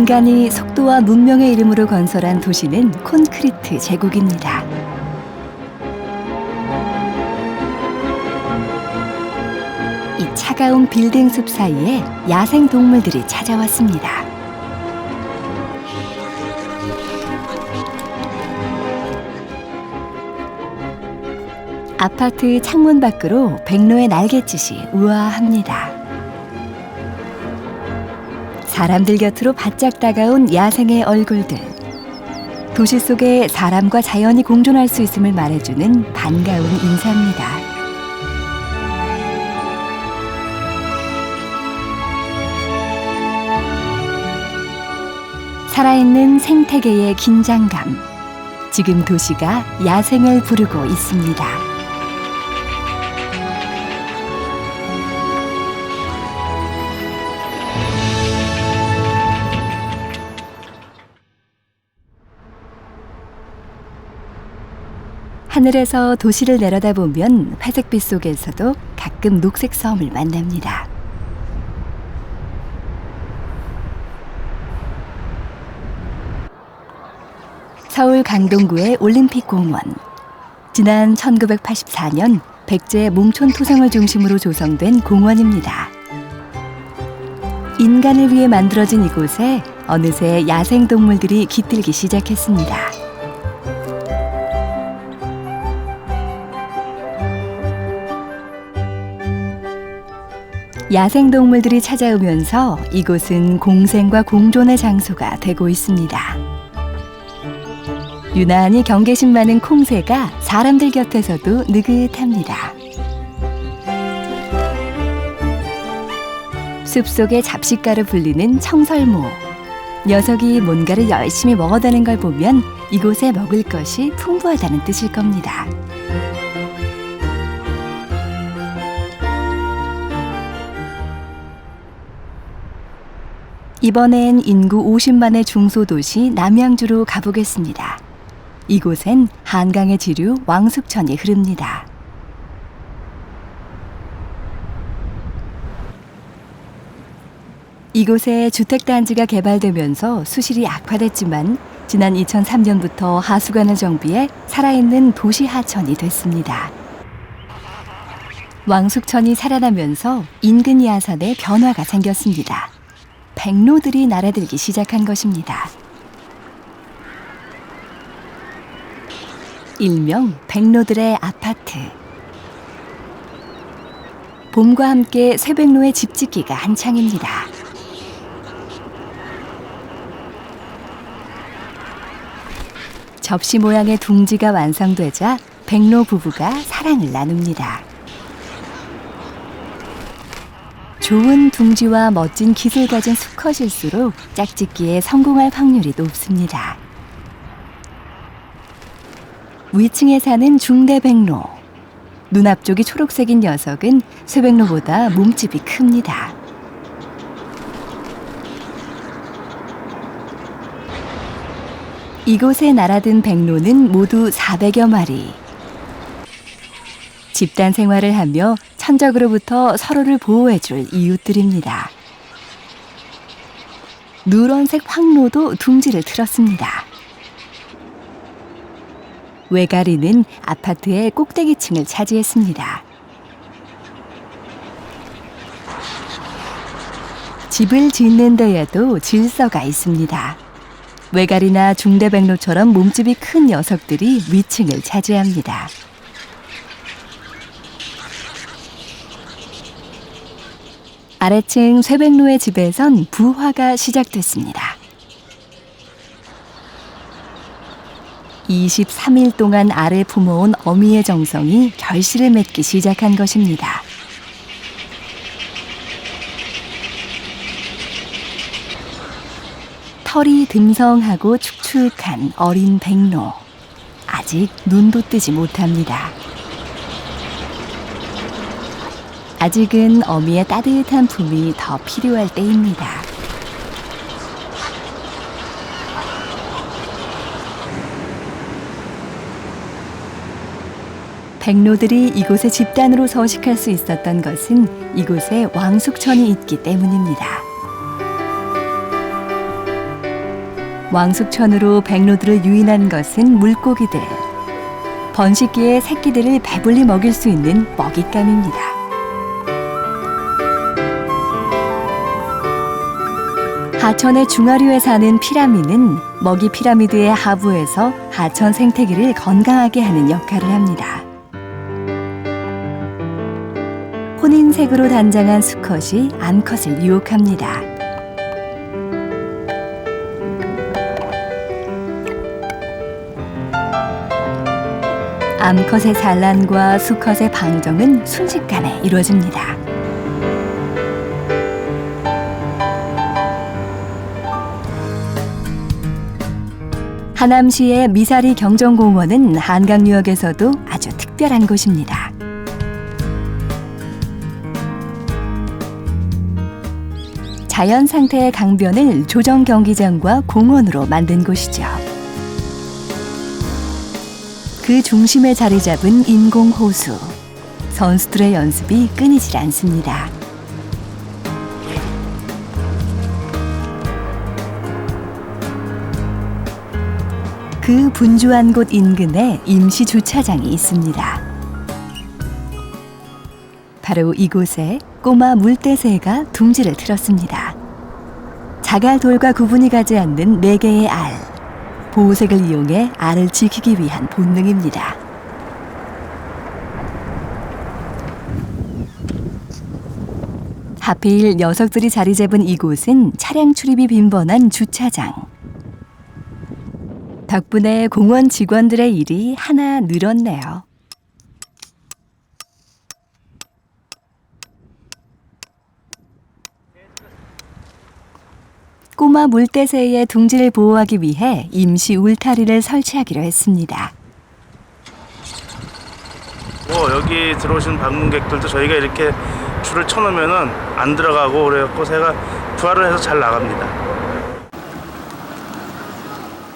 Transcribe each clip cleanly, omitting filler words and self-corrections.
인간이 속도와 문명의 이름으로 건설한 도시는 콘크리트 제국입니다. 이 차가운 빌딩 숲 사이에 야생 동물들이 찾아왔습니다. 아파트 창문 밖으로 백로의 날갯짓이 우아합니다. 사람들 곁으로 바짝 다가온 야생의 얼굴들. 도시 속에 사람과 자연이 공존할 수 있음을 말해주는 반가운 인사입니다. 살아있는 생태계의 긴장감. 지금 도시가 야생을 부르고 있습니다. 하늘에서 도시를 내려다보면 회색빛 속에서도 가끔 녹색 섬을 만납니다. 서울 강동구의 올림픽공원. 지난 1984년 백제 몽촌 토성을 중심으로 조성된 공원입니다. 인간을 위해 만들어진 이곳에 어느새 야생동물들이 깃들기 시작했습니다. 야생동물들이 찾아오면서 이곳은 공생과 공존의 장소가 되고 있습니다. 유난히 경계심 많은 콩새가 사람들 곁에서도 느긋합니다. 숲속의 잡식가로 불리는 청설모. 녀석이 뭔가를 열심히 먹어대는 걸 보면 이곳에 먹을 것이 풍부하다는 뜻일 겁니다. 이번엔 인구 50만의 중소도시 남양주로 가보겠습니다. 이곳엔 한강의 지류 왕숙천이 흐릅니다. 이곳에 주택단지가 개발되면서 수질이 악화됐지만 지난 2003년부터 하수관을 정비해 살아있는 도시 하천이 됐습니다. 왕숙천이 살아나면서 인근 야산에 변화가 생겼습니다. 백로들이 날아들기 시작한 것입니다. 일명 백로들의 아파트. 봄과 함께 쇠백로의 집짓기가 한창입니다. 접시 모양의 둥지가 완성되자 백로 부부가 사랑을 나눕니다. 좋은 둥지와 멋진 깃을 가진 수컷일수록 짝짓기에 성공할 확률이 높습니다. 위층에 사는 중대백로. 눈 앞쪽이 초록색인 녀석은 쇠백로보다 몸집이 큽니다. 이곳에 날아든 백로는 모두 400여 마리. 집단 생활을 하며 천적으로부터 서로를 보호해줄 이웃들입니다. 누런색 황로도 둥지를 틀었습니다. 외가리는 아파트의 꼭대기층을 차지했습니다. 집을 짓는 데에도 질서가 있습니다. 외가리나 중대백로처럼 몸집이 큰 녀석들이 위층을 차지합니다. 아래층 쇠백로의 집에선 부화가 시작됐습니다. 23일 동안 알을 품어온 어미의 정성이 결실을 맺기 시작한 것입니다. 털이 듬성하고 축축한 어린 백로. 아직 눈도 뜨지 못합니다. 아직은 어미의 따뜻한 품이 더 필요할 때입니다. 백로들이 이곳에 집단으로 서식할 수 있었던 것은 이곳에 왕숙천이 있기 때문입니다. 왕숙천으로 백로들을 유인한 것은 물고기들. 번식기에 새끼들을 배불리 먹일 수 있는 먹잇감입니다. 하천의 중하류에 사는 피라미는 먹이 피라미드의 하부에서 하천 생태계를 건강하게 하는 역할을 합니다. 혼인색으로 단장한 수컷이 암컷을 유혹합니다. 암컷의 산란과 수컷의 방정은 순식간에 이루어집니다. 하남시의 미사리 경정공원은 한강유역에서도 아주 특별한 곳입니다. 자연 상태의 강변을 조정 경기장과 공원으로 만든 곳이죠. 그 중심에 자리 잡은 인공호수. 선수들의 연습이 끊이질 않습니다. 그 분주한 곳 인근에 임시 주차장이 있습니다. 바로 이곳에 꼬마 물대새가 둥지를 틀었습니다. 자갈돌과 구분이 가지 않는 4개의 알. 보호색을 이용해 알을 지키기 위한 본능입니다. 하필 녀석들이 자리 잡은 이곳은 차량 출입이 빈번한 주차장. 덕분에 공원 직원들의 일이 하나 늘었네요. 꼬마 물대새의 둥지를 보호하기 위해 임시 울타리를 설치하기로 했습니다. 여기 들어오신 방문객들도 저희가 이렇게 줄을 쳐놓으면은 안 들어가고 그래갖고 새가 부화를 해서 잘 나갑니다.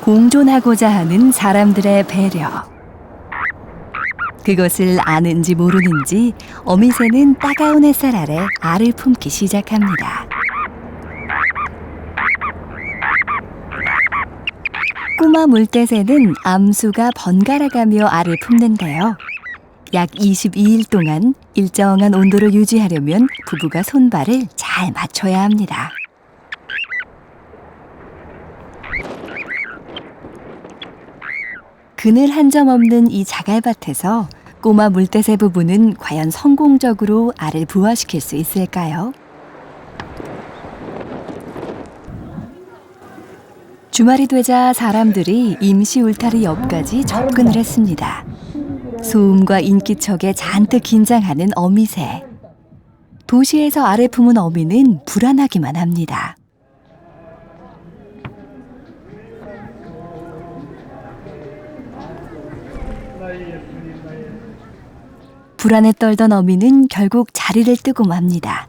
공존하고자 하는 사람들의 배려. 그것을 아는지 모르는지 어미새는 따가운 햇살 아래 알을 품기 시작합니다. 꼬마 물대새는 암수가 번갈아가며 알을 품는데요. 약 22일 동안 일정한 온도를 유지하려면 부부가 손발을 잘 맞춰야 합니다. 그늘 한 점 없는 이 자갈밭에서 꼬마 물대새 부부는 과연 성공적으로 알을 부화시킬 수 있을까요? 주말이 되자 사람들이 임시 울타리 옆까지 접근을 했습니다. 소음과 인기척에 잔뜩 긴장하는 어미새. 도시에서 알을 품은 어미는 불안하기만 합니다. 불안에 떨던 어미는 결국 자리를 뜨고 맙니다.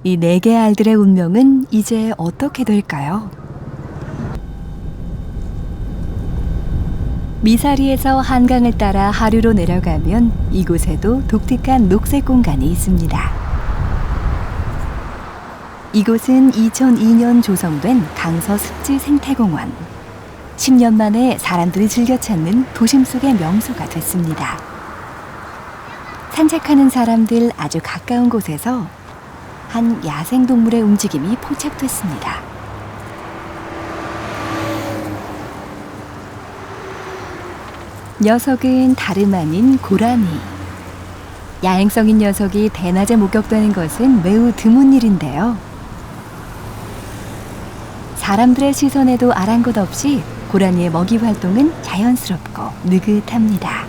이 4개의 알들의 운명은 이제 어떻게 될까요? 미사리에서 한강을 따라 하류로 내려가면 이곳에도 독특한 녹색 공간이 있습니다. 이곳은 2002년 조성된 강서 습지 생태공원. 10년 만에 사람들이 즐겨 찾는 도심 속의 명소가 됐습니다. 산책하는 사람들 아주 가까운 곳에서 한 야생동물의 움직임이 포착됐습니다. 녀석은 다름 아닌 고라니. 야행성인 녀석이 대낮에 목격되는 것은 매우 드문 일인데요. 사람들의 시선에도 아랑곳 없이 고라니의 먹이 활동은 자연스럽고 느긋합니다.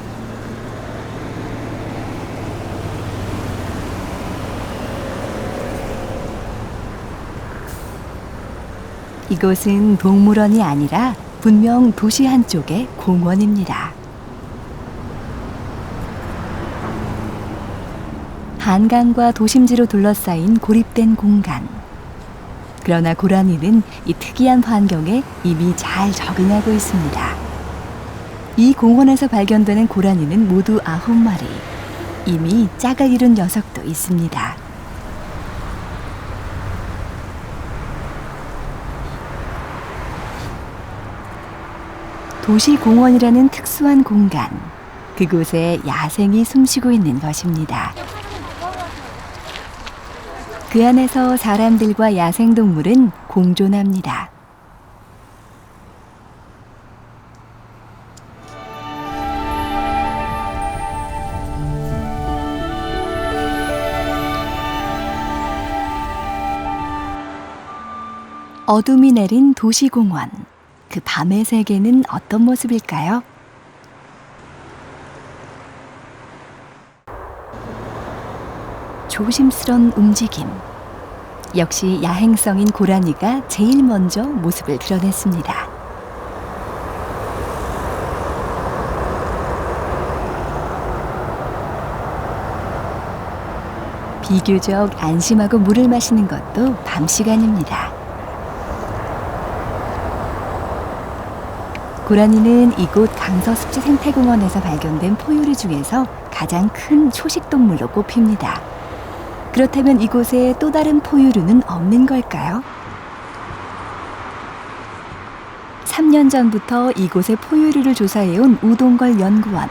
이곳은 동물원이 아니라 분명 도시 한쪽의 공원입니다. 한강과 도심지로 둘러싸인 고립된 공간. 그러나 고라니는 이 특이한 환경에 이미 잘 적응하고 있습니다. 이 공원에서 발견되는 고라니는 모두 9마리. 이미 짝을 이룬 녀석도 있습니다. 도시공원이라는 특수한 공간, 그곳에 야생이 숨쉬고 있는 것입니다. 그 안에서 사람들과 야생동물은 공존합니다. 어둠이 내린 도시공원, 그 밤의 세계는 어떤 모습일까요? 조심스런 움직임. 역시 야행성인 고라니가 제일 먼저 모습을 드러냈습니다. 비교적 안심하고 물을 마시는 것도 밤 시간입니다. 고라니는 이곳 강서습지 생태공원에서 발견된 포유류 중에서 가장 큰 초식동물로 꼽힙니다. 그렇다면 이곳에 또 다른 포유류는 없는 걸까요? 3년 전부터 이곳의 포유류를 조사해온 우동걸 연구원.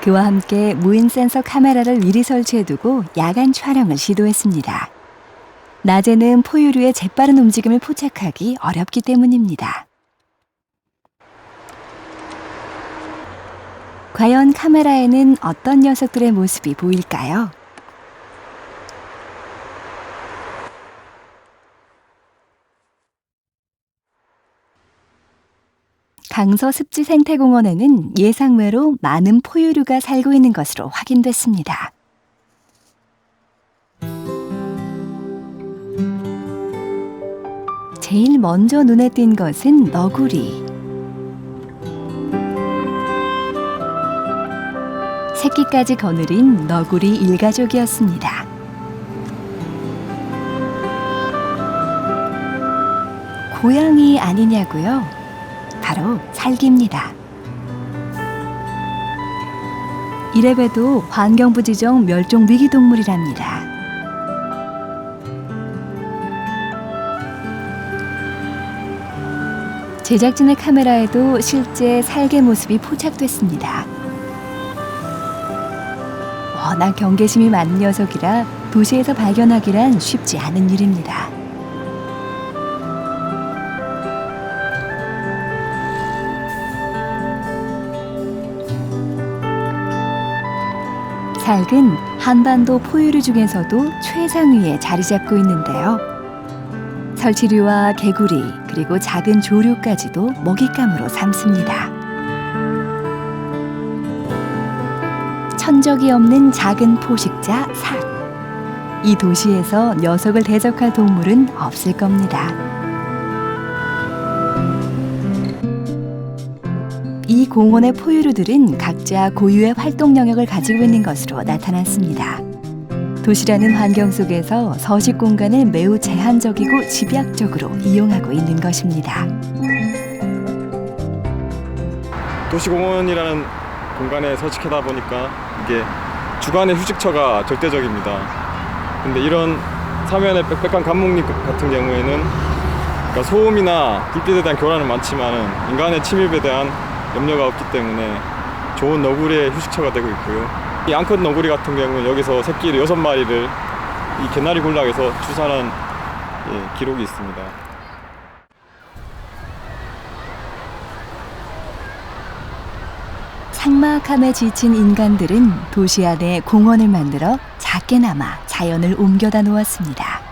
그와 함께 무인 센서 카메라를 미리 설치해두고 야간 촬영을 시도했습니다. 낮에는 포유류의 재빠른 움직임을 포착하기 어렵기 때문입니다. 과연 카메라에는 어떤 녀석들의 모습이 보일까요? 강서습지 생태공원에는 예상외로 많은 포유류가 살고 있는 것으로 확인됐습니다. 제일 먼저 눈에 띈 것은 너구리. 새끼까지 거느린 너구리 일가족이었습니다. 고양이 아니냐고요? 바로 살기입니다. 이래봬도 환경부 지정 멸종 위기 동물이랍니다. 제작진의 카메라에도 실제 살개 모습이 포착됐습니다. 워낙 경계심이 많은 녀석이라 도시에서 발견하기란 쉽지 않은 일입니다. 살은 한반도 포유류 중에서도 최상위에 자리 잡고 있는데요. 설치류와 개구리 그리고 작은 조류까지도 먹잇감으로 삼습니다. 천적이 없는 작은 포식자 삭. 이 도시에서 녀석을 대적할 동물은 없을 겁니다. 이 공원의 포유류들은 각자 고유의 활동 영역을 가지고 있는 것으로 나타났습니다. 도시라는 환경 속에서 서식 공간을 매우 제한적이고 집약적으로 이용하고 있는 것입니다. 도시공원이라는 공간에 서식하다 보니까 이게 주간의 휴식처가 절대적입니다. 근데 이런 사면의 빽빽한 감목잎 같은 경우에는 그러니까 소음이나 불빛에 대한 교란은 많지만 인간의 침입에 대한 염려가 없기 때문에 좋은 너구리의 휴식처가 되고 있고요. 이 앙컷 너구리 같은 경우는 여기서 새끼를 6마리를 이 개나리 군락에서 출산한 기록이 있습니다. 삭막함에 지친 인간들은 도시 안에 공원을 만들어 작게나마 자연을 옮겨다 놓았습니다.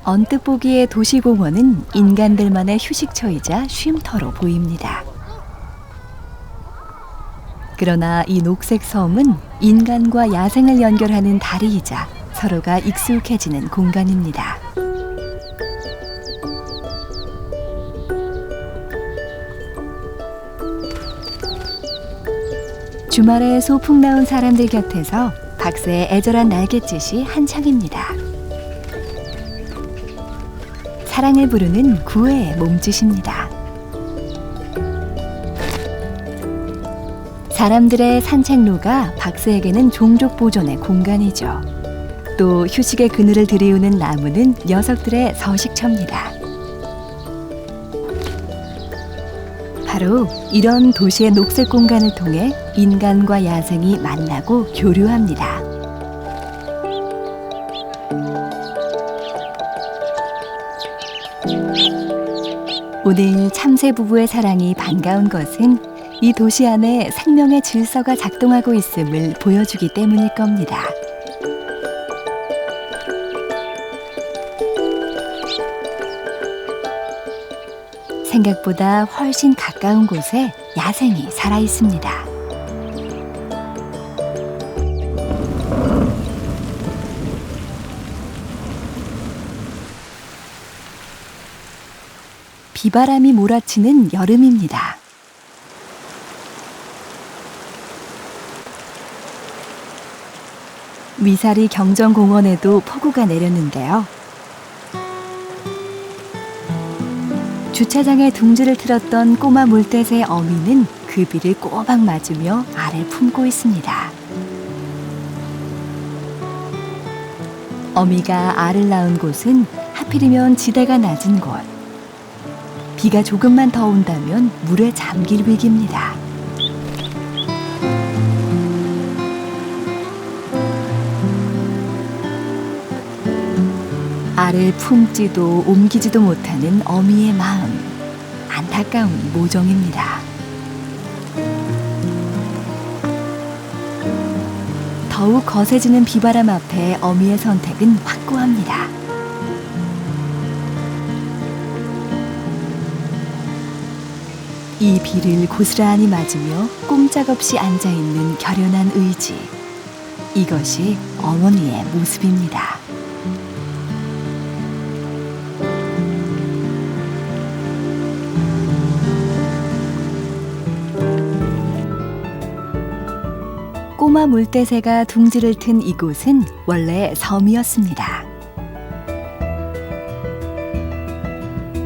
언뜻 보기에 도시공원은 인간들만의 휴식처이자 쉼터로 보입니다. 그러나 이 녹색 섬은 인간과 야생을 연결하는 다리이자 서로가 익숙해지는 공간입니다. 주말에 소풍 나온 사람들 곁에서 박새의 애절한 날갯짓이 한창입니다. 사랑을 부르는 구애의 몸짓입니다. 사람들의 산책로가 박새에게는 종족 보존의 공간이죠. 또 휴식의 그늘을 들이우는 나무는 녀석들의 서식처입니다. 바로 이런 도시의 녹색 공간을 통해 인간과 야생이 만나고 교류합니다. 오늘 참새 부부의 사랑이 반가운 것은 이 도시 안에 생명의 질서가 작동하고 있음을 보여주기 때문일 겁니다. 생각보다 훨씬 가까운 곳에 야생이 살아 있습니다. 비바람이 몰아치는 여름입니다. 위사리 경정공원에도 폭우가 내렸는데요. 주차장에 둥지를 틀었던 꼬마 물대새 어미는 그 비를 꼬박 맞으며 알을 품고 있습니다. 어미가 알을 낳은 곳은 하필이면 지대가 낮은 곳. 비가 조금만 더 온다면 물에 잠길 위기입니다. 알을 품지도 옮기지도 못하는 어미의 마음, 안타까운 모정입니다. 더욱 거세지는 비바람 앞에 어미의 선택은 확고합니다. 이 비를 고스란히 맞으며 꼼짝없이 앉아있는 결연한 의지. 이것이 어머니의 모습입니다. 꼬마 물대새가 둥지를 튼 이곳은 원래 섬이었습니다.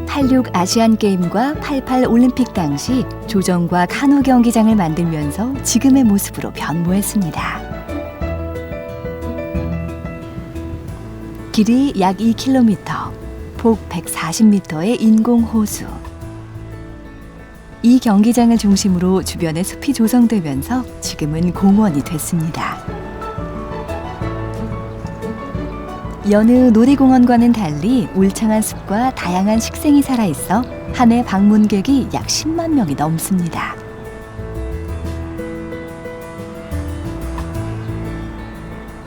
86 아시안게임과 88 올림픽 당시 조정과 카누 경기장을 만들면서 지금의 모습으로 변모했습니다. 길이 약 2km, 폭 140m의 인공호수. 이 경기장을 중심으로 주변에 숲이 조성되면서 지금은 공원이 됐습니다. 여느 놀이공원과는 달리 울창한 숲과 다양한 식생이 살아있어 한 해 방문객이 약 10만 명이 넘습니다.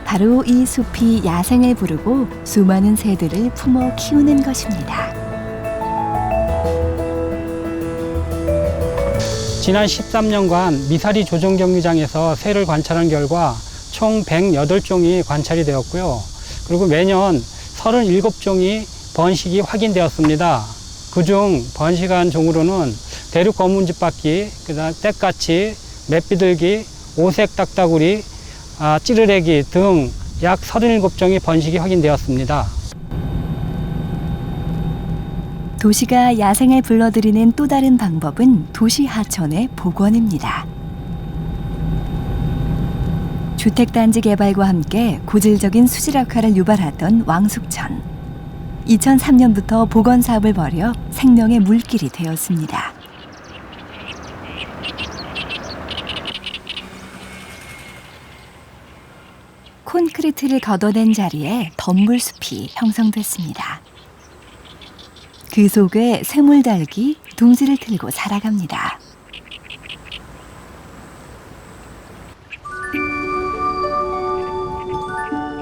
바로 이 숲이 야생을 부르고 수많은 새들을 품어 키우는 것입니다. 지난 13년간 미사리 조정경기장에서 새를 관찰한 결과 총 108종이 관찰이 되었고요. 그리고 매년 37종이 번식이 확인되었습니다. 그중 번식한 종으로는 대륙 검은집바퀴, 그다음 떼까치, 맷비둘기, 오색 딱따구리, 찌르레기 등 약 37종이 번식이 확인되었습니다. 도시가 야생을 불러들이는 또 다른 방법은 도시 하천의 복원입니다. 주택단지 개발과 함께 고질적인 수질 악화를 유발하던 왕숙천. 2003년부터 복원 사업을 벌여 생명의 물길이 되었습니다. 콘크리트를 걷어낸 자리에 덤불숲이 형성됐습니다. 그 속에 쇠물달기, 둥지를 틀고 살아갑니다.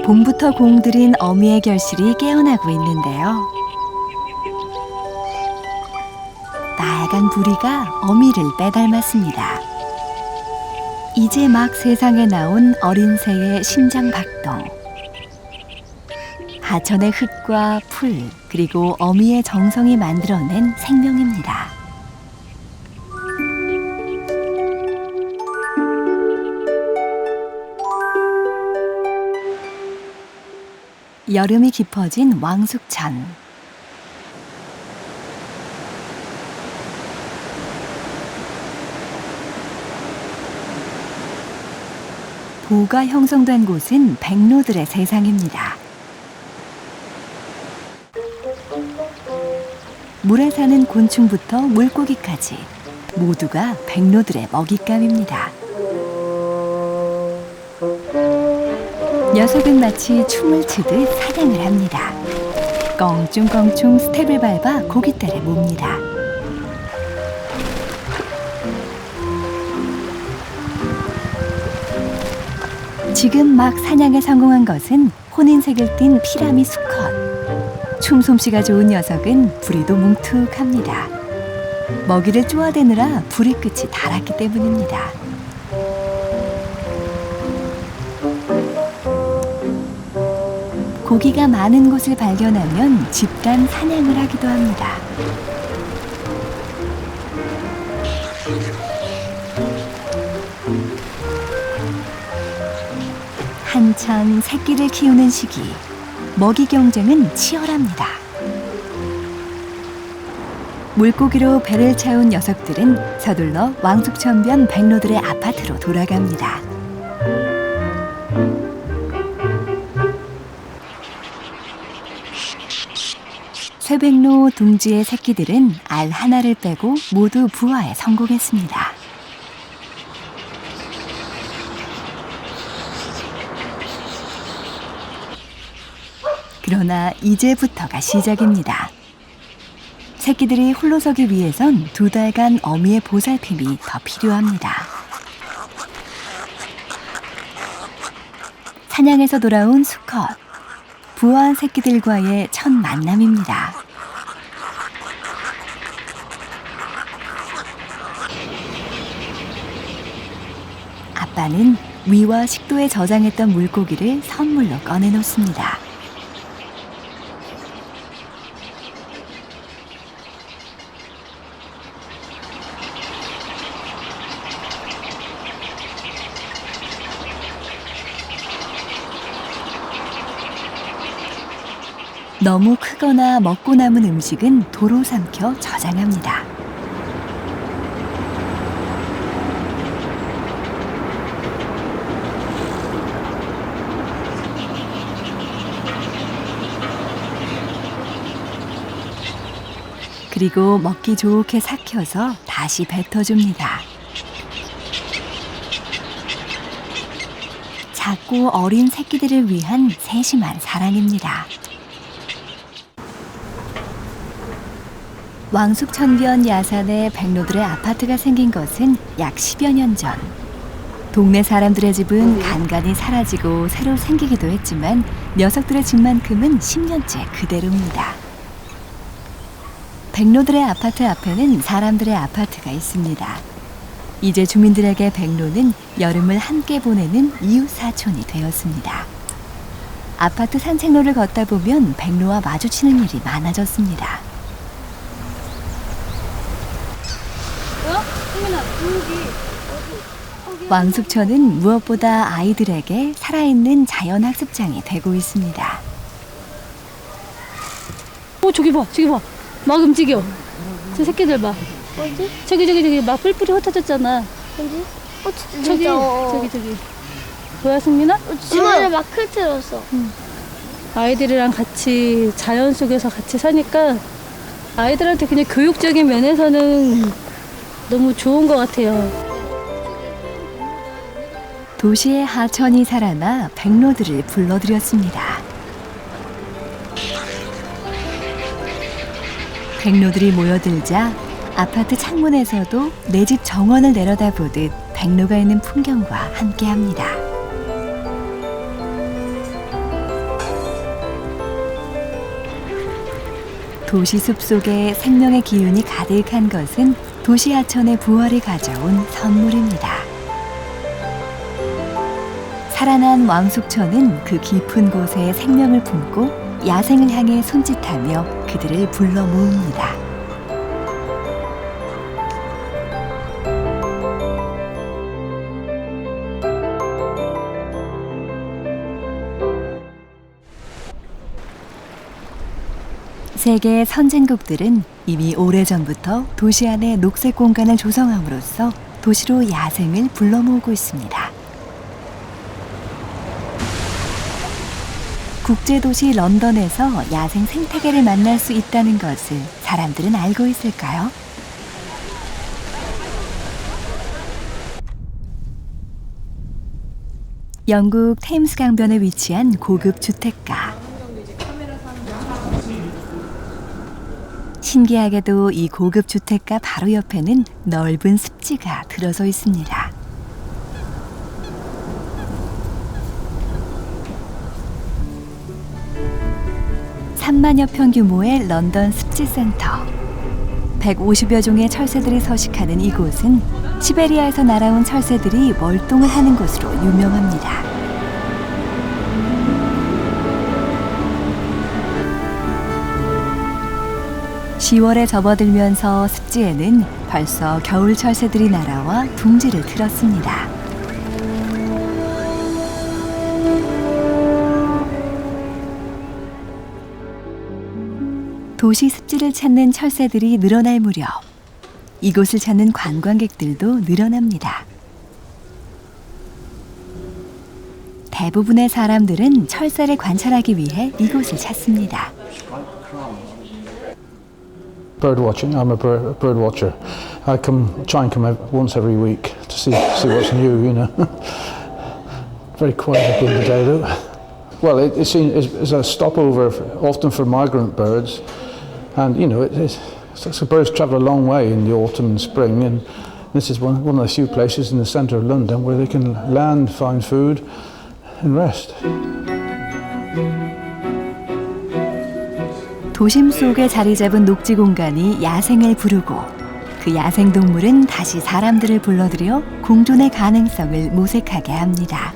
봄부터 공들인 어미의 결실이 깨어나고 있는데요. 나약한 부리가 어미를 빼닮았습니다. 이제 막 세상에 나온 어린 새의 심장 박동. 하천의 흙과 풀, 그리고 어미의 정성이 만들어낸 생명입니다. 여름이 깊어진 왕숙천. 보가 형성된 곳은 백로들의 세상입니다. 물에 사는 곤충부터 물고기까지 모두가 백로들의 먹잇감입니다. 녀석은 마치 춤을 추듯 사냥을 합니다. 껑충껑충 스텝을 밟아 고깃대를 몹니다. 지금 막 사냥에 성공한 것은 혼인색을 띤 피라미 수컷. 춤솜씨가 좋은 녀석은 부리도 뭉툭합니다. 먹이를 쪼아대느라 부리 끝이 닳았기 때문입니다. 고기가 많은 곳을 발견하면 집단 사냥을 하기도 합니다. 한창 새끼를 키우는 시기, 먹이 경쟁은 치열합니다. 물고기로 배를 채운 녀석들은 서둘러 왕숙천변 백로들의 아파트로 돌아갑니다. 쇠백로 둥지의 새끼들은 알 하나를 빼고 모두 부화에 성공했습니다. 그러나 이제부터가 시작입니다. 새끼들이 홀로 서기 위해선 2달간 어미의 보살핌이 더 필요합니다. 사냥에서 돌아온 수컷, 부화한 새끼들과의 첫 만남입니다. 아빠는 위와 식도에 저장했던 물고기를 선물로 꺼내놓습니다. 너무 크거나 먹고 남은 음식은 도로 삼켜 저장합니다. 그리고 먹기 좋게 삭혀서 다시 뱉어줍니다. 작고 어린 새끼들을 위한 세심한 사랑입니다. 왕숙천변 야산에 백로들의 아파트가 생긴 것은 약 10여 년 전. 동네 사람들의 집은 간간히 사라지고 새로 생기기도 했지만 녀석들의 집만큼은 10년째 그대로입니다. 백로들의 아파트 앞에는 사람들의 아파트가 있습니다. 이제 주민들에게 백로는 여름을 함께 보내는 이웃 사촌이 되었습니다. 아파트 산책로를 걷다 보면 백로와 마주치는 일이 많아졌습니다. 왕숙천은 무엇보다 아이들에게 살아있는 자연학습장이 되고 있습니다. 저기 봐. 막 움직여. 저 새끼들 봐. 어디? 저기 막 뿔뿔이 흩어졌잖아. 어디? 저기. 보여, 승민아? 지금 막 흐트렸어. 아이들이랑 같이 자연 속에서 같이 사니까 아이들한테 그냥 교육적인 면에서는 너무 좋은 것 같아요. 도시의 하천이 살아나 백로들을 불러들였습니다. 백로들이 모여들자 아파트 창문에서도 내 집 정원을 내려다보듯 백로가 있는 풍경과 함께합니다. 도시 숲속에 생명의 기운이 가득한 것은 도시 하천의 부활이 가져온 선물입니다. 살아난 왕숙천은 그 깊은 곳에 생명을 품고 야생을 향해 손짓하며 그들을 불러 모읍니다. 세계 선진국들은 이미 오래전부터 도시 안에 녹색 공간을 조성함으로써 도시로 야생을 불러 모으고 있습니다. 국제도시 런던에서 야생 생태계를 만날 수 있다는 것을 사람들은 알고 있을까요? 영국 템스 강변에 위치한 고급 주택가. 신기하게도 이 고급 주택가 바로 옆에는 넓은 습지가 들어서 있습니다. (3만여 평) 규모의 런던 습지센터. 150여 종의 철새들이 서식하는 이곳은 시베리아에서 날아온 철새들이 월동을 하는 곳으로 유명합니다. (10월에) 접어들면서 습지에는 벌써 겨울 철새들이 날아와 둥지를 틀었습니다. 도시 습지를 찾는 철새들이 늘어날 무렵 이곳을 찾는 관광객들도 늘어납니다. 대부분의 사람들은 철새를 관찰하기 위해 이곳을 찾습니다. Bird watching. I'm a bird watcher. I try and come out once every week to see what's new. You know, very quiet up in the day though. Well, it's a stopover often for migrant birds, and you know the birds travel a long way in the autumn and spring, and this is one of the few places in the centre of London where they can land, find food, and rest. 도심 속에 자리 잡은 녹지 공간이 야생을 부르고 그 야생 동물은 다시 사람들을 불러들여 공존의 가능성을 모색하게 합니다.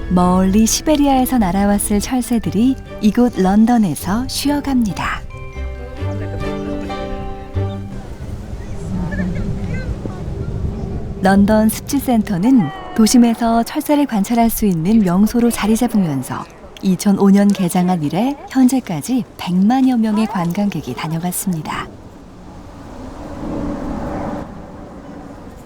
멀리 시베리아에서 날아왔을 철새들이 이곳 런던에서 쉬어갑니다. 런던 습지센터는 도심에서 철새를 관찰할 수 있는 명소로 자리 잡으면서 2005년 개장한 이래 현재까지 100만여 명의 관광객이 다녀갔습니다.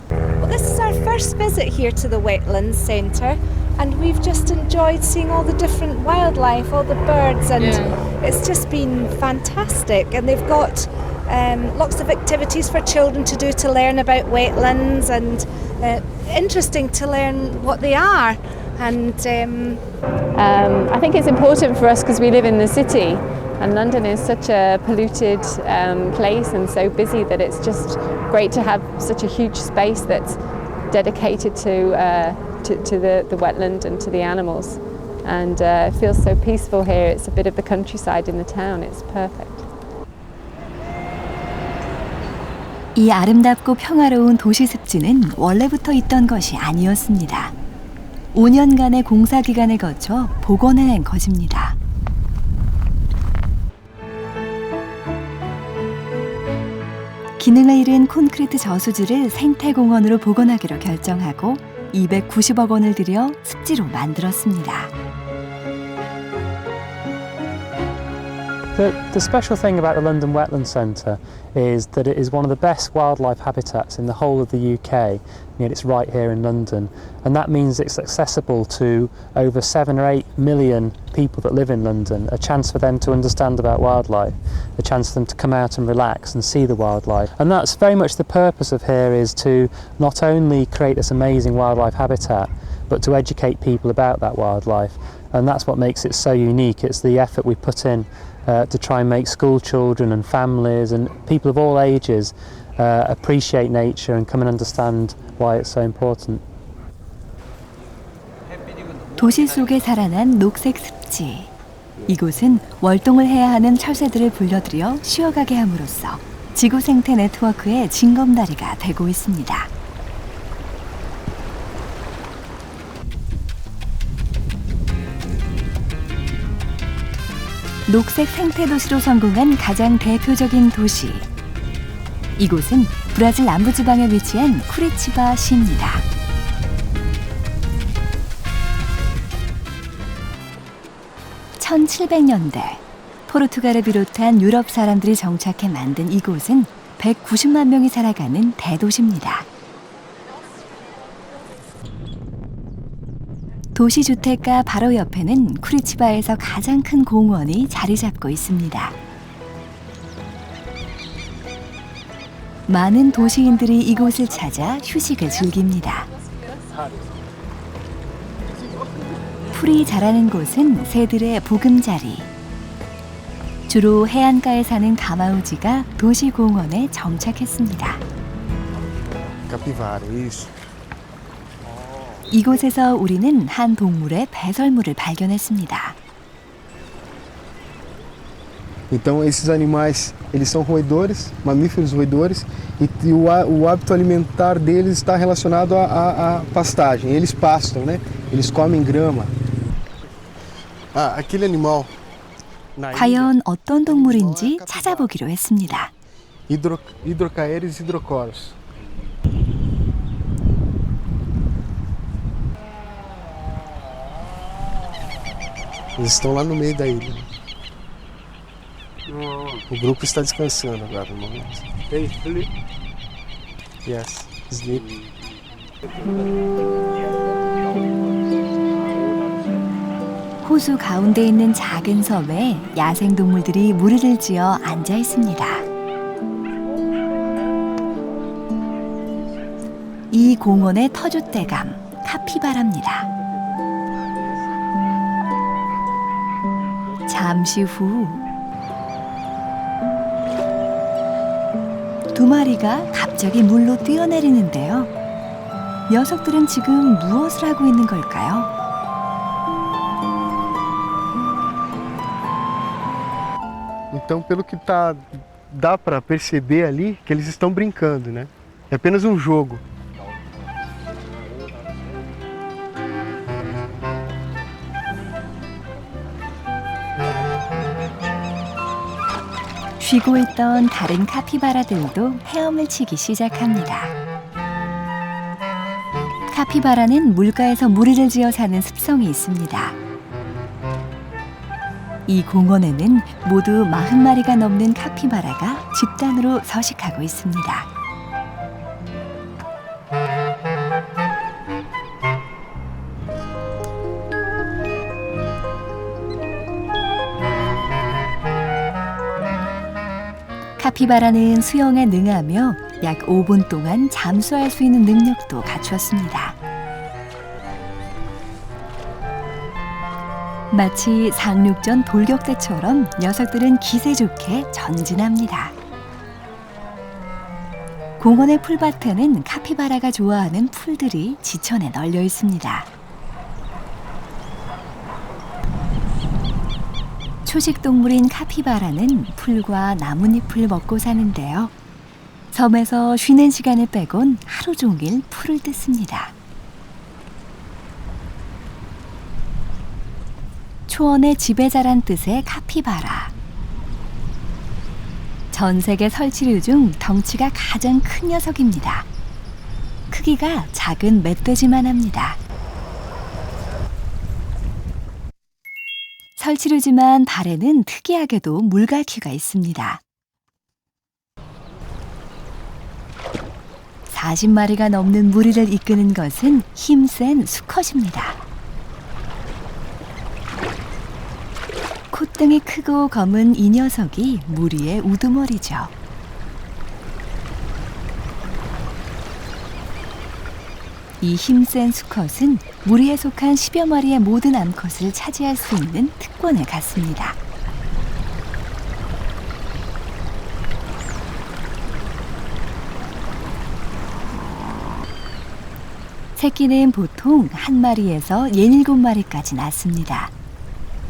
Well, this is our first visit here to the Wetlands Centre, and we've just enjoyed seeing all the different wildlife, all the birds, and it's just been fantastic. And they've got lots of activities for children to do to learn about wetlands, and interesting to learn what they are. And I think it's important for us because we live in the city, and London is such a polluted place and so busy that it's just great to have such a huge space that's dedicated to the wetland and to the animals. And it feels so peaceful here. It's a bit of the countryside in the town. It's perfect. 이 아름답고 평화로운 도시 습지는 원래부터 있던 것이 아니었습니다. 5년간의 공사 기간을 거쳐 복원해낸 것입니다. 기능을 잃은 콘크리트 저수지를 생태공원으로 복원하기로 결정하고 290억 원을 들여 습지로 만들었습니다. The special thing about the London Wetlands Centre is that it is one of the best wildlife habitats in the whole of the UK, yet it's right here in London. And that means it's accessible to over 7 or 8 million people that live in London, a chance for them to understand about wildlife, a chance for them to come out and relax and see the wildlife. And that's very much the purpose of here, is to not only create this amazing wildlife habitat, but to educate people about that wildlife. And that's what makes it so unique. It's the effort we put in to try and make school children and families and people of all ages appreciate nature and come and understand why it's so important. 도시 속에 살아난 녹색 습지. 이곳은 월동을 해야 하는 철새들을 불러들여 쉬어가게 함으로써 지구 생태 네트워크의 징검다리가 되고 있습니다. 녹색 생태 도시로 성공한 가장 대표적인 도시. 이곳은 브라질 남부지방에 위치한 쿠리치바 시입니다. (1700년대) 포르투갈을 비롯한 유럽 사람들이 정착해 만든 이곳은 190만 명이 살아가는 대도시입니다. 도시주택가 바로 옆에는 쿠리치바에서 가장 큰 공원이 자리 잡고 있습니다. 많은 도시인들이 이곳을 찾아 휴식을 즐깁니다. 풀이 자라는 곳은 새들의 보금자리. 주로 해안가에 사는 가마우지가 도시공원에 정착했습니다. Capivara, isso. 이곳에서 우리는 한 동물의 배설물을 발견했습니다. Então esses animais, eles são roedores, mamíferos roedores, e o hábito alimentar deles está relacionado à pastagem. Eles pastam, né? Eles comem grama. Ah, aquele animal. 과연 어떤 동물인지 찾아보기로 했습니다. Hidrocaeres hidrocoros. Eles estão lá no meio da ilha. O grupo está descansando agora no momento. Yes, sleep. 호수 가운데 있는 작은 섬에 야생동물들이 무리를 지어 앉아 있습니다. 이 공원의 터줏대감, 카피바라입니다. 잠시 후 두 마리가 갑자기 물로 뛰어내리는데요. 녀석들은 지금 무엇을 하고 있는 걸까요? Então, pelo que dá para perceber ali, que eles estão brincando, né? É apenas um jogo. 쉬고 있던 다른 카피바라들도 헤엄을 치기 시작합니다. 카피바라는 물가에서 무리를 지어 사는 습성이 있습니다. 이 공원에는 모두 40마리가 넘는 카피바라가 집단으로 서식하고 있습니다. 카피바라는 수영에 능하며 약 5분 동안 잠수할 수 있는 능력도 갖추었습니다. 마치 상륙전 돌격대처럼 녀석들은 기세 좋게 전진합니다. 공원의 풀밭에는 카피바라가 좋아하는 풀들이 지천에 널려 있습니다. 초식동물인 카피바라는 풀과 나뭇잎을 먹고 사는데요. 섬에서 쉬는 시간을 빼곤 하루 종일 풀을 뜯습니다. 초원의 지배자란 뜻의 카피바라. 전 세계 설치류 중 덩치가 가장 큰 녀석입니다. 크기가 작은 멧돼지만 합니다. 설치류지만 발에는 특이하게도 물갈퀴가 있습니다. 40마리가 넘는 무리를 이끄는 것은 힘센 수컷입니다. 콧등이 크고 검은 이 녀석이 무리의 우두머리죠. 이 힘센 수컷은 무리에 속한 10여 마리의 모든 암컷을 차지할 수 있는 특권을 갖습니다. 새끼는 보통 한 마리에서 17마리까지 낳습니다.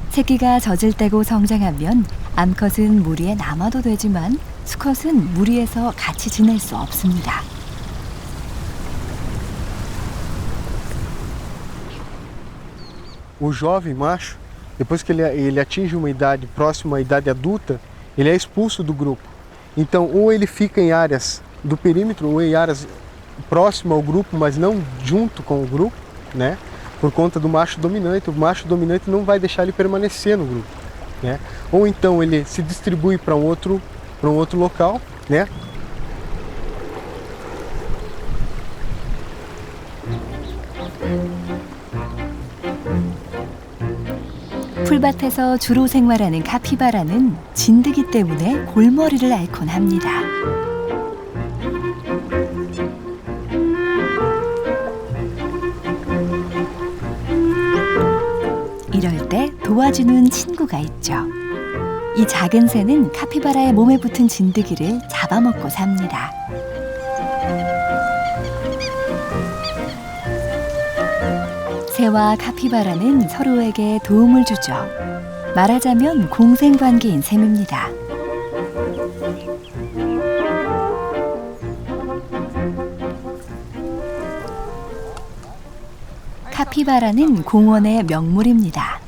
새끼가 젖을 떼고 성장하면 암컷은 무리에 남아도 되지만 수컷은 무리에서 같이 지낼 수 없습니다. O jovem macho, depois que ele atinge uma idade próxima à idade adulta, ele é expulso do grupo. Então, ou ele fica em áreas do perímetro, ou em áreas próximas ao grupo, mas não junto com o grupo, né? Por conta do macho dominante. O macho dominante não vai deixar ele permanecer no grupo, né? Ou então ele se distribui para um outro local, né? 풀밭에서 주로 생활하는 카피바라는 진드기 때문에 골머리를 앓곤 합니다. 이럴 때 도와주는 친구가 있죠. 이 작은 새는 카피바라의 몸에 붙은 진드기를 잡아먹고 삽니다. 새와 카피바라는 서로에게 도움을 주죠. 말하자면 공생관계인 셈입니다. 카피바라는 공원의 명물입니다.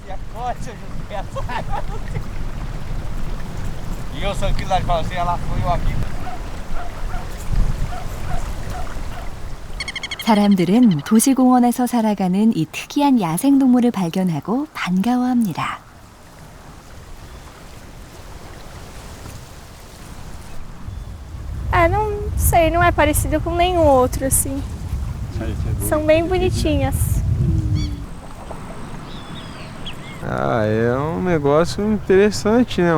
사람들은 도시공원에서 살아가는 이 특이한 야생동물을 발견하고 반가워합니다. Não sei, não é parecido com nenhum outro, assim. São bem bonitinhas. Ah, é um negócio interessante, né?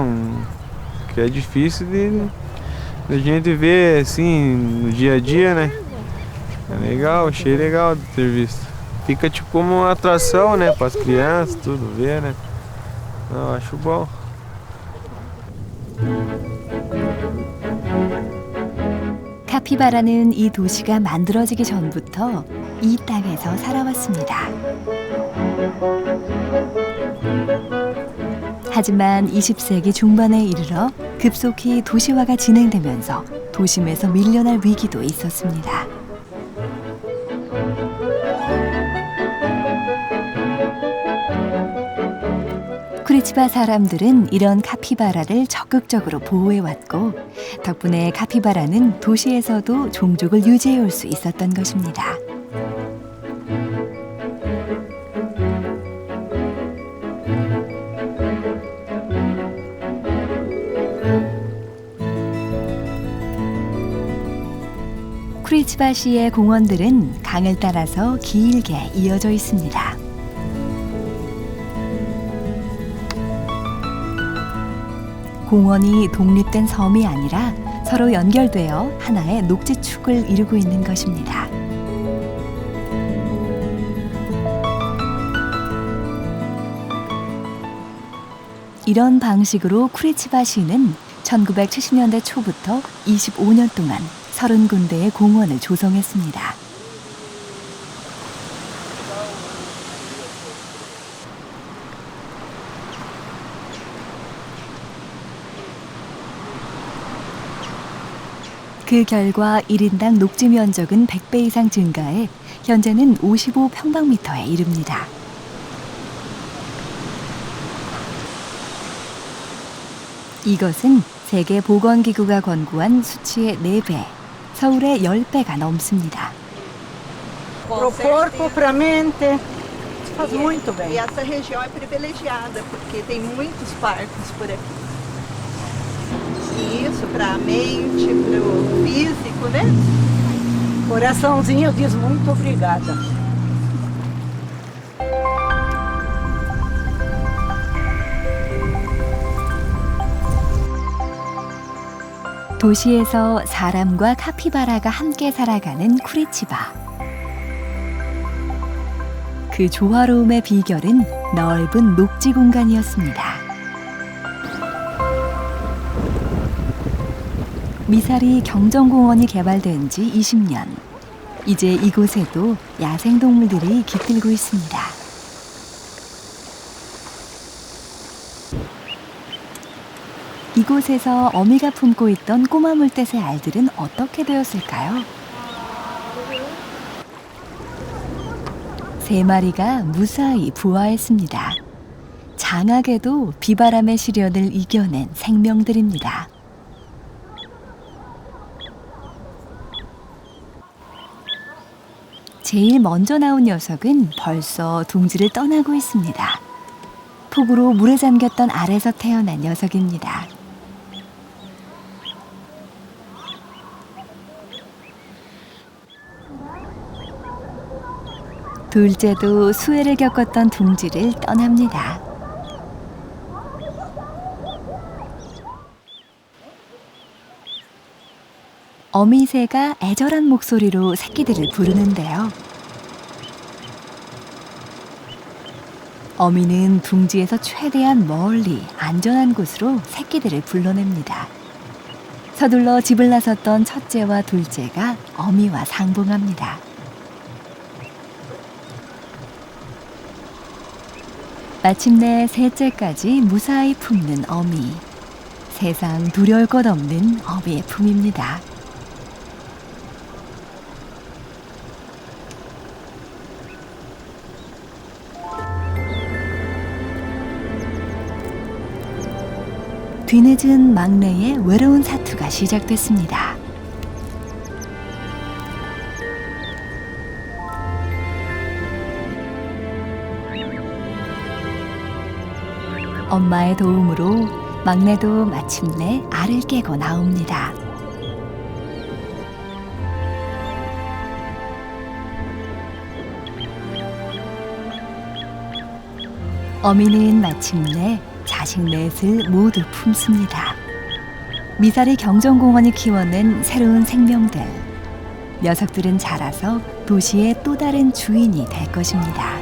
Que é difícil de gente ver assim no dia a dia, né? É legal, achei legal de ter visto. Fica tipo como uma atração, né? Para as crianças, tudo ver, né? Eu acho bom. 카피바라는 이 도시가 만들어지기 전부터 이 땅에서 살아왔습니다. 하지만 20세기 중반에 이르러 급속히 도시화가 진행되면서 도심에서 밀려날 위기도 있었습니다. 쿠리치바 사람들은 이런 카피바라를 적극적으로 보호해왔고 덕분에 카피바라는 도시에서도 종족을 유지해올 수 있었던 것입니다. 쿠리치바시의 공원들은 강을 따라서 길게 이어져 있습니다. 공원이 독립된 섬이 아니라 서로 연결되어 하나의 녹지축을 이루고 있는 것입니다. 이런 방식으로 쿠리치바시는 1970년대 초부터 25년 동안 30군데의 공원을 조성했습니다. 그 결과 1인당 녹지 면적은 100배 이상 증가해 현재는 55평방미터에 이릅니다. 이것은 세계보건기구가 권고한 수치의 4배, 서울의 10배가 넘습니다. Pro corpo, pra mente, faz muito bem. E essa região é privilegiada porque tem muitos parques por aqui. Isso, para a mente, para o físico, né? Coraçãozinho diz muito obrigada. 도시에서 사람과 카피바라가 함께 살아가는 쿠리치바. 그 조화로움의 비결은 넓은 녹지 공간이었습니다. 미사리 경정공원이 개발된 지 20년. 이제 이곳에도 야생동물들이 깃들고 있습니다. 이곳에서 어미가 품고 있던 꼬마 물떼새 알들은 어떻게 되었을까요? 3마리가 무사히 부화했습니다. 장하게도 비바람의 시련을 이겨낸 생명들입니다. 제일 먼저 나온 녀석은 벌써 둥지를 떠나고 있습니다. 폭우로 물에 잠겼던 알에서 태어난 녀석입니다. 둘째도 수해를 겪었던 둥지를 떠납니다. 어미새가 애절한 목소리로 새끼들을 부르는데요. 어미는 둥지에서 최대한 멀리 안전한 곳으로 새끼들을 불러냅니다. 서둘러 집을 나섰던 첫째와 둘째가 어미와 상봉합니다. 마침내 셋째까지 무사히 품는 어미. 세상 두려울 것 없는 어미의 품입니다. 뒤늦은 막내의 외로운 사투가 시작됐습니다. 엄마의 도움으로 막내도 마침내 알을 깨고 나옵니다. 어미는 마침내 자식 넷을 모두 품습니다. 미사리 경정공원이 키워낸 새로운 생명들. 녀석들은 자라서 도시의 또 다른 주인이 될 것입니다.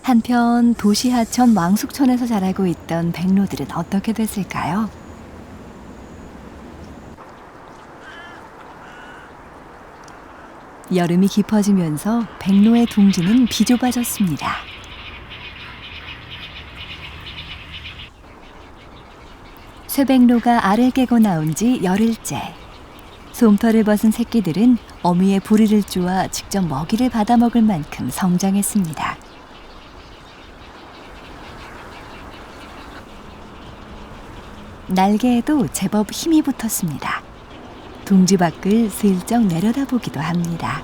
한편 도시 하천 왕숙천에서 자라고 있던 백로들은 어떻게 됐을까요? 여름이 깊어지면서 백로의 둥지는 비좁아졌습니다. 쇠백로가 알을 깨고 나온 지 열흘째. 솜털을 벗은 새끼들은 어미의 부리를 쪼아 직접 먹이를 받아 먹을 만큼 성장했습니다. 날개에도 제법 힘이 붙었습니다. 둥지 밖을 슬쩍 내려다보기도 합니다.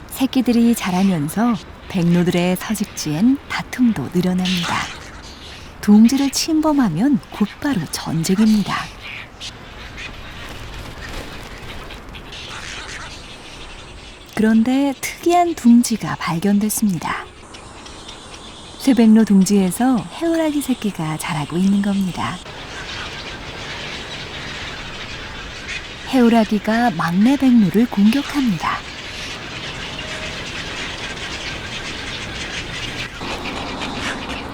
새끼들이 자라면서 백로들의 서식지엔 다툼도 늘어납니다. 둥지를 침범하면 곧바로 전쟁입니다. 그런데 특이한 둥지가 발견됐습니다. 쇠백로 둥지에서 해오라기 새끼가 자라고 있는 겁니다. 해오라기가 막내 백로를 공격합니다.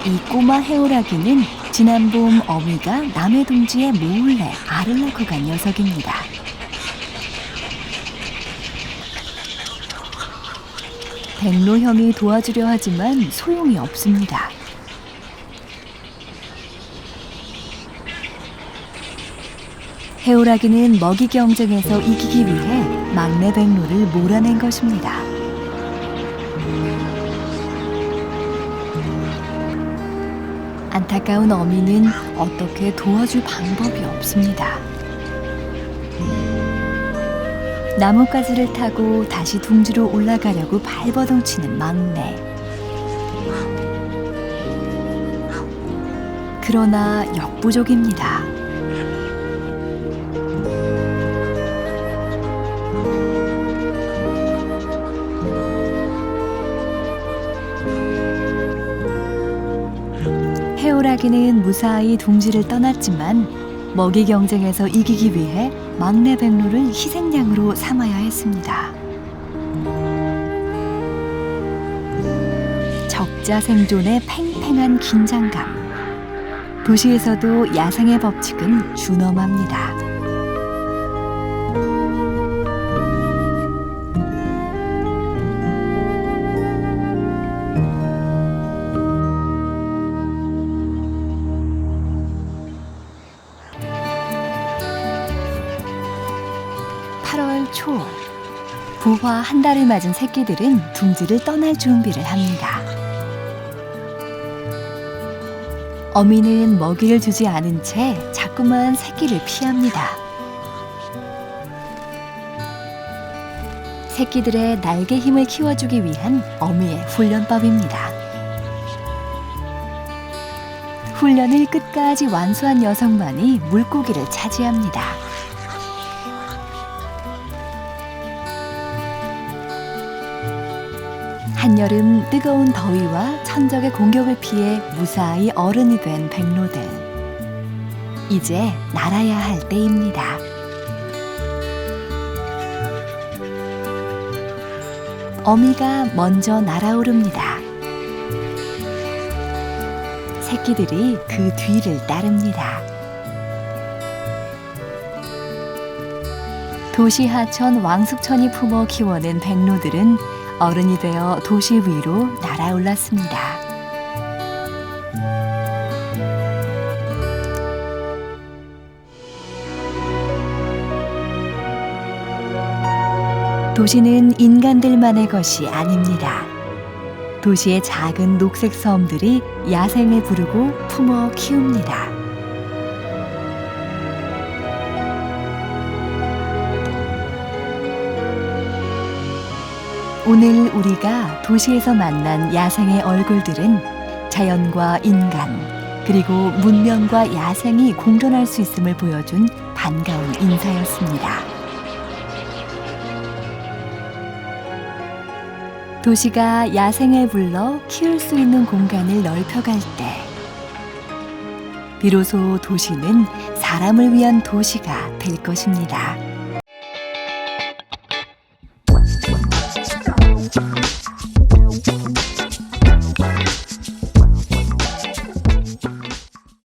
이 꼬마 해오라기는 지난 봄 어미가 남의 둥지에 몰래 알을 낳고 간 녀석입니다. 백로 형이 도와주려 하지만 소용이 없습니다. 해오라기는 먹이 경쟁에서 이기기 위해 막내 백로를 몰아낸 것입니다. 안타까운 어미는 어떻게 도와줄 방법이 없습니다. 나뭇가지를 타고 다시 둥지로 올라가려고 발버둥치는 막내. 그러나 역부족입니다. 해오라기는 무사히 둥지를 떠났지만 먹이 경쟁에서 이기기 위해 막내 백로를 희생양으로 삼아야 했습니다. 적자 생존의 팽팽한 긴장감. 도시에서도 야생의 법칙은 준엄합니다. 초 부화 한 달을 맞은 새끼들은 둥지를 떠날 준비를 합니다. 어미는 먹이를 주지 않은 채 자꾸만 새끼를 피합니다. 새끼들의 날개 힘을 키워주기 위한 어미의 훈련법입니다. 훈련을 끝까지 완수한 여성만이 물고기를 차지합니다. 한여름 뜨거운 더위와 천적의 공격을 피해 무사히 어른이 된 백로들. 이제 날아야 할 때입니다. 어미가 먼저 날아오릅니다. 새끼들이 그 뒤를 따릅니다. 도시 하천 왕숙천이 품어 키워낸 백로들은 어른이 되어 도시 위로 날아올랐습니다. 도시는 인간들만의 것이 아닙니다. 도시의 작은 녹색 섬들이 야생을 부르고 품어 키웁니다. 오늘 우리가 도시에서 만난 야생의 얼굴들은 자연과 인간, 그리고 문명과 야생이 공존할 수 있음을 보여준 반가운 인사였습니다. 도시가 야생을 불러 키울 수 있는 공간을 넓혀갈 때 비로소 도시는 사람을 위한 도시가 될 것입니다.